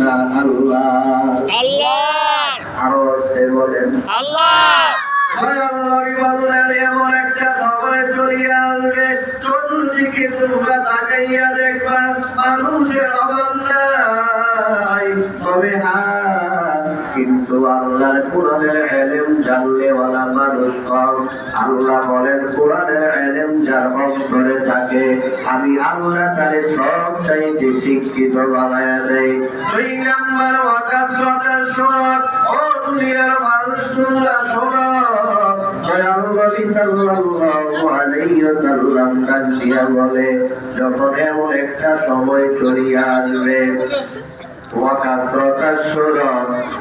না আল্লাহ। আল্লাহ আরো সে বলেন আল্লাহ এমন একটা সময় চলিয়ে আসবে, চতুর্দিকে তোমরা তাকাইয়া দেখবা মানুষের অভাব নাই, তবে কিন্তু আল্লাহর কোরআনের ইলম জানলেওয়ালা মানুষ কম। আল্লাহ বলেন কোরআনের ইলম যার অন্তরে থাকে আমি আল্লাহ তারে সব চাইতে শিক্ষিত বানায়া দেই। 2 নাম্বার ওয়াকাসরাতার সওয়াব। ও দুনিয়ার মানুষ তোমরা শোনো, দয়াল নবী সাল্লাল্লাহু আলাইহি ওয়াসাল্লাম কাঁদিয়া বলে যখন এমন একটা সময় চলিয়া আসবে,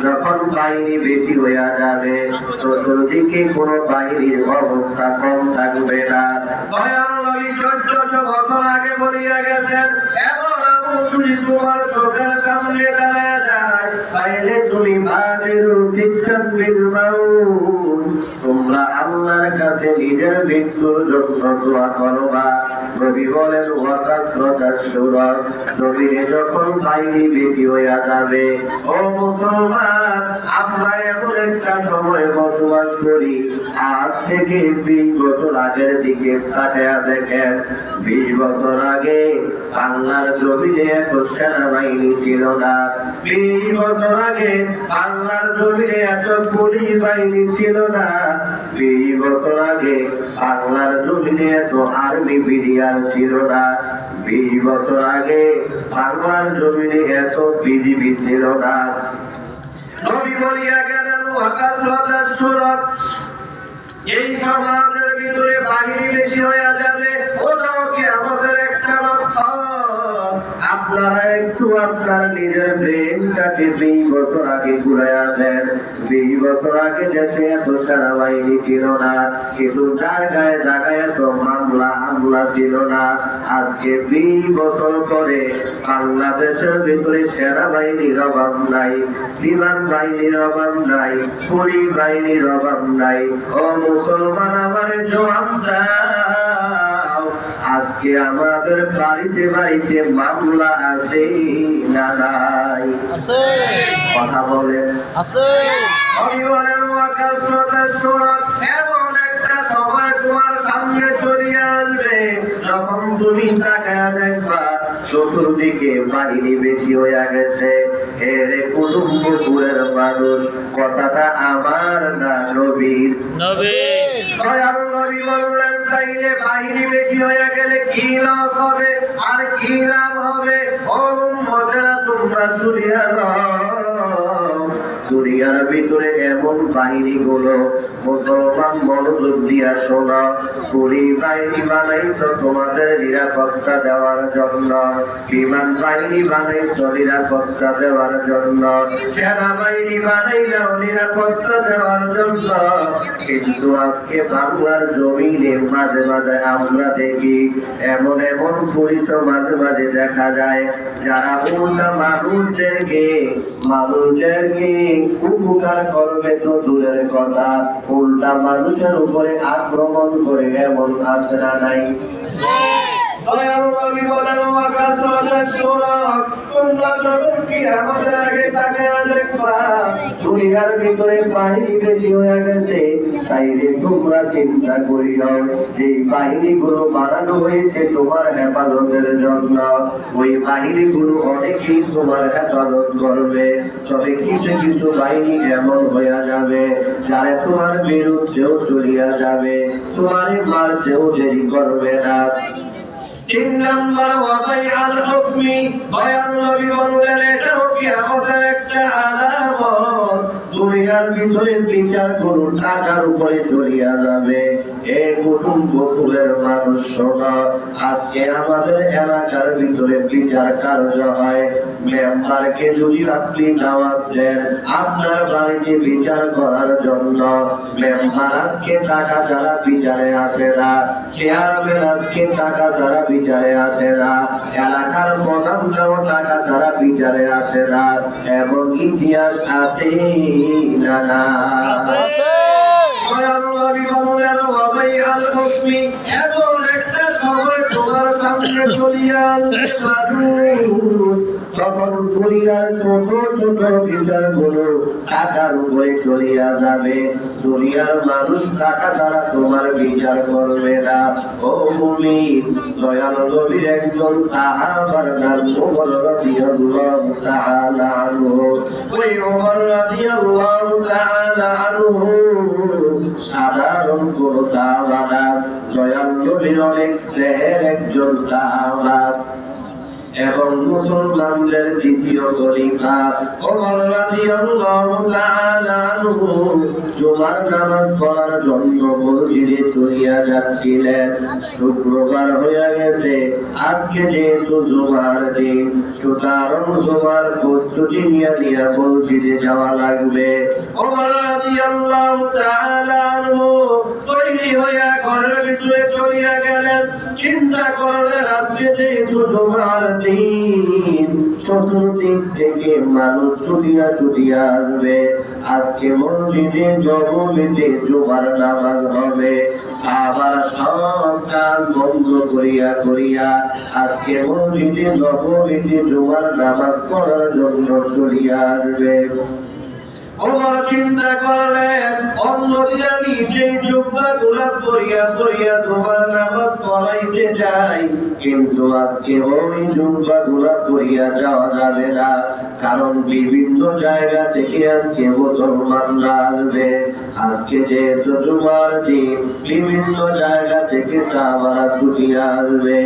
যখন বাহিনী বেশি হইয়া যাবে, চতুর্দিকে কোন বাহিনীর অবস্থা কম থাকবে না। দয়াল নবী 1400 বছর আগে বলিয়া গেছেন, এখন যদি তোমার চোখের সামনে দাঁড়ায় যায় তাইলে তুমি তোমরা আল্লাহর কাছে নিজের মৃত্যুর জন্য দোয়া করবা। নবী বলেন নবীরে যখন বাহিনী বেশি হইয়া যাবে, ও মুসলমান আমরা এমন একটা সময় বসবাস করি, আজ থেকে 20 বছর আগের দিকে তাকায়া দেখেন। 20 বছর আগে বাংলার জমিনে এত সেনাবাহিনী ছিল না। 20 বছর আগে বাংলার জমিনে এত পুলিশ বাহিনী ছিল না। 20 বছর আগে বাংলার জমিনে এত আর্মি বিডিআর ছিল না। 20 বছর আগে বাংলার জমিনে এত বিজিবি ছিল না। নবী বলিয়া গেলেন ওয়াকাসরাতাস সূরাত, এই সমাজের ভিতরে বাহিনী বেশি হয়ে যাবে, ওটাও কি আমাদের একটা লক্ষ্য। আপনারা একটু আপনার নিজের ব্রেনটাকে 20 বছর আগে ঘুরাইয়া দেন। 20 বছর আগে দেশে এত সেনাবাহিনী ছিল না, কিন্তু জায়গায় জায়গায় এত মামলা হামলা ছিল না। আজকে 20 বছর পরে বাংলাদেশের ভিতরে সেনাবাহিনীর অভাব নাই, বিমান বাহিনীর অভাব নাই, পুলিশ বাহিনীর অভাব নাই। ও মুসলমান আমার জবাব দাও, আজকে আমাদের বাড়িতে বাড়িতে মামলা আছে না নাই? কথা বলেন আছে। আমি বলেন ওয়াকাসরাতাস সূরাত, এমন একটা সময় তোমার সামনে চলিয়ে আসবে যখন তুমি তাকায়া দেখবা চতুর্দিকে বাহিনী বেশি হইয়া গেছে। এরে কুতুবপুরের মানুষ, কথাটা আমার না নবীর? দয়াল নবী বললেন তাইলে বাহিনী বেশি হয়ে গেলে কি লাভ হবে আর কি লাভ হবে? ও উম্মতেরা তোমরা শুনিয়া নাও, দুনিয়ার ভিতরে এমন বাহিনী গুলো মুসলমান মনোযোগ দিয়া শোনা, পুলিশ বাহিনী বানাইছ তোমাদের নিরাপত্তা দেওয়ার জন্য, বিমান বাহিনী বানাইছ নিরাপত্তা দেওয়ার জন্য, সেনাবাহিনী বানাইলাও নিরাপত্তা দেওয়ার জন্য। কিন্তু আজকে বাংলার জমিনে মাঝে মাঝে আমরা দেখি এমন এমন পুলিশ মাঝে মাঝে দেখা যায় যারা উল্টা মানুষদেরকে উপকার করবে তো দূরের কথা, উল্টা মানুষের উপরে আক্রমণ করে এমন আছে না নাই? দয়াল নবী বলেন ওয়াকাসরাতাস সূরাত, তোমরা যখন কিয়ামতের আগে তাকায়া দেখবা দুনিয়ার ভিতরে বাহিনী বেশি হয়ে গেছে, তাইলে তোমরা চিন্তা করিও যে বাহিনীগুলো বানানো হয়েছে তোমার হেফাজতের জন্য, ওই বাহিনীগুলো অনেকেই তোমার হেফাজত করবে। তবে কিছু কিছু বাহিনী এমন হইয়া যাবে যারা তোমার বিরুদ্ধেও চলিয়া যাবে, তোমার মারতেও দেরি করবে না। 3 নাম্বার ওয়াবাইআল হুকমি, দয়াল নবী বললেন এটাও কি আমাদের একটা আলামত। দুনিয়ার ভিতরে বিচার করুন টাকার উপরে চলিয়া যাবে। এ কুতুবপুরের মানুষ শোনা, আজকে আমাদের এলাকার ভিতরে বিচার কার্য হয়, মেম্বারকে যদি আপনি দাওয়াত দেন আপনার বাড়িতে বিচার করার জন্য, মেম্বার আজকে টাকা ছাড়া বিচারে আসে না, চেয়ারম্যান আজকে টাকা ছাড়া বিচারে আসে না, এলাকার প্রধানরাও টাকা ছাড়া বিচারে আসে না, এমন ইতিহাস আছে না না? এমন একটা সময় তোমার সামনে চলিয়া তখন দুনিয়ার ছোট ছোট বিচারগুলো টাকার উপরে চলিয়া যাবে। দুনিয়ার মানুষ টাকা দ্বারা তোমার বিচার করবে না। ও মুমিন, দয়াল নবীর একজন সাহাবার নাম ওমর রাদিয়াল্লাহু তাআলা আনহু। ওই ওমর রাদিয়াল্লাহু তাআলা আনহু সাধারণ কোন সাহাবা না, দয়াল নবীর অনেক স্নেহের একজন সাহাবা এবং মুসলমানদের দ্বিতীয় খলিফা ওমর রাদিয়াল্লাহু তাআলা আনহু জুমার নামাজ পড়ার জন্য মসজিদে চলিয়া যাচ্ছিলেন। শুক্রবার হয়ে গেছে, আজকে যেহেতু জুমার দিন, সুতরাং জুমার প্রস্তুতি নিয়ে মসজিদে যাওয়া লাগবে। ওমর রাদিয়াল্লাহু তাআলা আনহু তৈরি হইয়া ঘরের ভিতরে চলিয়া গেলেন। চিন্তা করলেন, আজকে যেহেতু জুমার দিন, চতুর্দিক থেকে মানুষ ছুটিয়া ছুটিয়া আসবে। আজকে মসজিদে জগমিতে জুমার নামাজ হবে। আবার সব কাজ বন্ধ করিয়া করিয়া আজকে মসজিদে জগমিতে জুমার নামাজ পড়ার জন্য চলিয়া আসবে। ওমর চিন্তা করলেন, অন্যদিকে আমি যেই জুব্বা গোলাপ করিয়া করিয়া তোমার নামাজ পড়াইতে যাই, কিন্তু আজকে ওই জুব্বা গোলাপ করিয়া যাওয়া যাবে না, কারণ বিভিন্ন জায়গা থেকে আজকে মুসলমানরা আসবে। আজকে যেহেতু জুমার দিন, বিভিন্ন জায়গা থেকে সাহাবারা ছুটিয়া আসবে।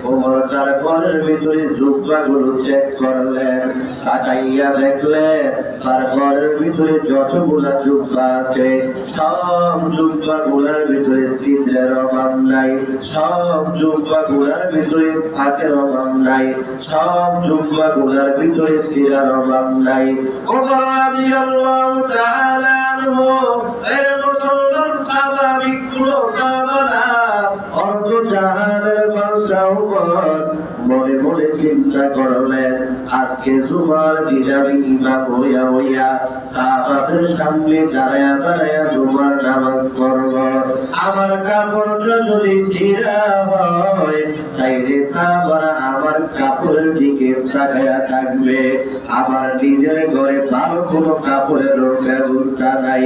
ওমর তার ঘরের ভিতরে জুব্বাগুলো চেক করলেন, তাকাইয়া দেখলেন তার ঘরের ভিতরে যতগুলা জুব্বা আছে, সব জুব্বা গুলার ভিতরে ছিদ্রের অভাব নাই, সব জুব্বা গুলার ভিতরে ফাঁকের অভাব নাই, সব জুব্বা গুলার ভিতরে ছিঁড়ার অভাব নাই। ওমর রাদিয়াল্লাহু তাআলা আনহু এর মুসলমান স্বাভাবিক গুলো সাহাবারা অর্ধ জাহানের বাদশাহ ওমর মনে মনে চিন্তা করলেন, আজকে জুমার দিন আমি ইমাম হইয়া হইয়া সাহাবাদের সামনে দাঁড়ায়া দাঁড়ায়া জুমার নামাজ পড়ব। আমার কাপড়টা যদি ছিঁড়া হয়, তাইলে সাহাবারা আমার কাপড়ের দিকে তাকায়া থাকবে। আমার নিজের ঘরে ভালো কোনো কাপড়ের ব্যবস্থা নাই।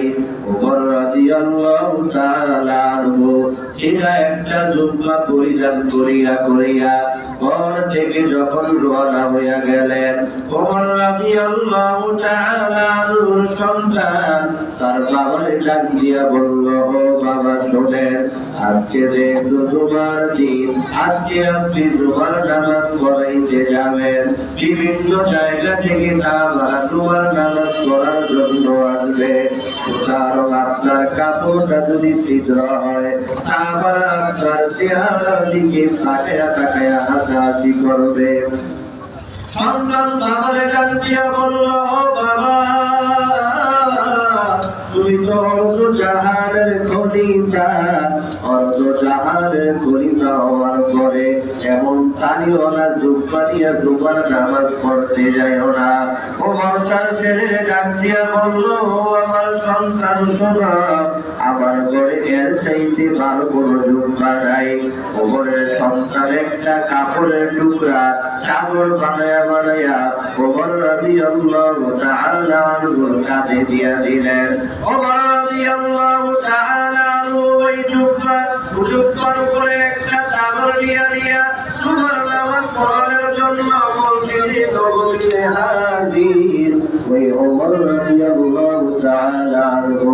ওমর রাদিয়াল্লাহু তাআলা আনহু ছিঁড়া একটা জুব্বা পরিধান করিয়া করিয়া ঘর থেকে যখন রওনা হইয়া গেলেন, ওমর রাদিয়াল্লাহু তাআলা আনহুর সন্তান তার বাবাকে ডাক দিয়া বলল, ও বাবা শোনেন, আজকে যেহেতু জুমার দিন, আজকে আপনি জুমার নামাজ পড়াইতে যাবেন। বিভিন্ন জায়গা থেকে সাহাবারা জুমার নামাজ পড়ার জন্য আসবে, কারণ আপনার কাপড়টা যদি ছিদ্র হয়, সাহাবারা আপনার চেহারার দিকে তাকায়া তাকায়া হাসাহাসি করবে। সন্তান বাবারে ডাক দিয়া বলল, ও বাবা, তুমি তো অর্ধ জাহানের খলিফা, অর্ধ জাহানের খলিফা হওয়ার পরে এমন তালিও না জুব্বা দিয়া জুমার নামাজ পড়তে যাইও না। ওমর তার ছেলে ডাক দিয়া বলল, ও আমার সন্তান শোনো, আমার ঘরে এর চাইতে ভালো কোনো জুব্বা নাই। ওমরের সন্তান একটা কাপড়ের টুকরা চাদর বানায়া বানায়া ওমর রাদিয়াল্লাহু তাআলা আনহুর কাঁধে দিয়া দিলেন। ওমর রাদিয়াল্লাহু তাআলা আনহু ওই জুব্বার উপরে একটা চাদর দিয়া দিয়া জুমার নামাজ পড়ার জন্য মসজিদে নববীতে হাজির। ওই ওমর রাদিয়াল্লাহু তাআলা আনহু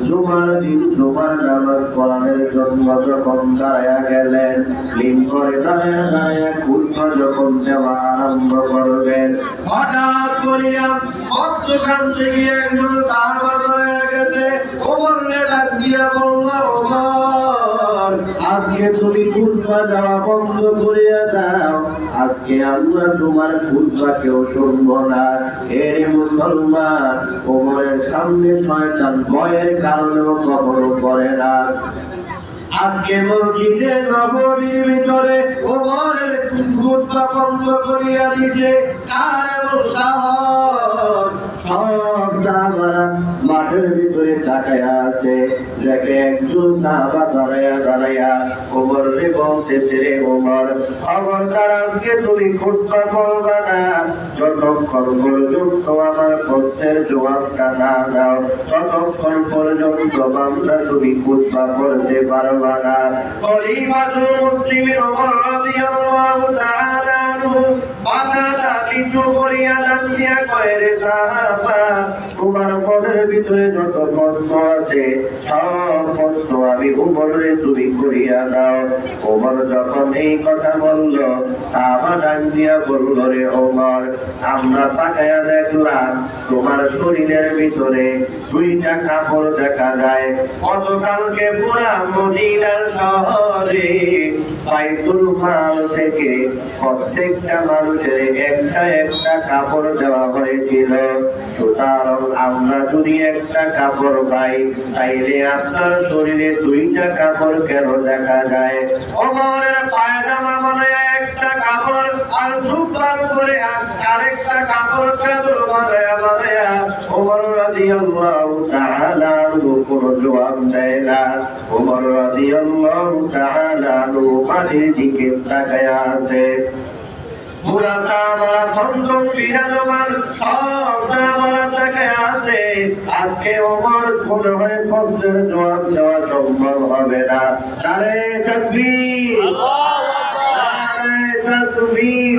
জুমার দিন জুমার নামাজ পড়ানোর জন্য যখন দাঁড়ায়া গেলেন, লিন করে দাঁড়ায়া দাঁড়ায়া খুতবা যখন দেওয়া আরম্ভ করবেন, হঠাৎ করিয়া মধ্যখান থেকে একজন সাহাবা দাঁড়ায়া গেছে। ওমরকে ডাক দিয়া বলল, ওমর, আজকে তুমি খুতবা দেওয়া বন্ধ করিয়া দাও, আজকে আমরা তোমার খুতবা কেউ শুনব না। এর মুসলমান, ওমরের সামনে শয়তান ভয়ের কারণেও কখনো করে না। আজকে মসজিদে নববীর ভিতরে ওমরের খুতবা বন্ধ করিয়া দিয়েছে। কার এমন সাহস? সব সাহাবারা মাঠের ভিতরে তাকায়া আছে, দেখে একজন সাহাবা দাঁড়ায়া ওমরে বলতেছে, রে ওমর, খবরদার আজকে তুমি খুতবা করবা না যতক্ষণ পর্যন্ত আমার প্রশ্নের জবাবটা না দাও, ততক্ষণ পর্যন্ত বান্দা তুমি খুতবা করতে পারবা না। খলিফাতুল মুসলিমিন ওমর রাদিয়াল্লাহু তাআলা আনহু মাথাটা নিচু করিয়া ডাক দিয়া কয়, রে সাহাবা, তোমার মনের ভিতরে যত প্রশ্ন আছে সব প্রশ্ন আমি ওমরে তুমি করিয়া দাও। ওমর যখন এই কথা বলল, সাহাবা ডাক দিয়া বলল, রে ওমর, আমরা তাকায়া দেখলাম তোমার শরীরের ভিতরে দুইটা কাপড় দেখা যায়। গতকালকে পুরা মদিনার শহরে বাইতুল মাল থেকে প্রত্যেকটা মানুষের একটা একটা কাপড় দেওয়া হয়েছিল। সুতরাং আমরা যদি একটা কাপড় পাই, তাইলে আপনার শরীরে দুইটা কাপড় কেন দেখা যায়? ওমরের পায়জামা মানে একটা কাপড়, আর জুব্বার উপরে আরেকটা কাপড় চাদর বানায়া ওমর রাদিয়াল্লাহু তাআলা আনহু কোনো জবাব দেয় না। ওমর রাদিয়াল্লাহু তাআলা আনহু পানির দিকে তাকায়া আছে। পুরা সাহাবারা থমথম বিরাজমান, সব সাহাবারা তাকায়া আছে। আজকে ওমর মনে হয় প্রশ্নের জবাব দেওয়া সম্ভব হবে না। নারে তাকবীর, নারে তাকবীর।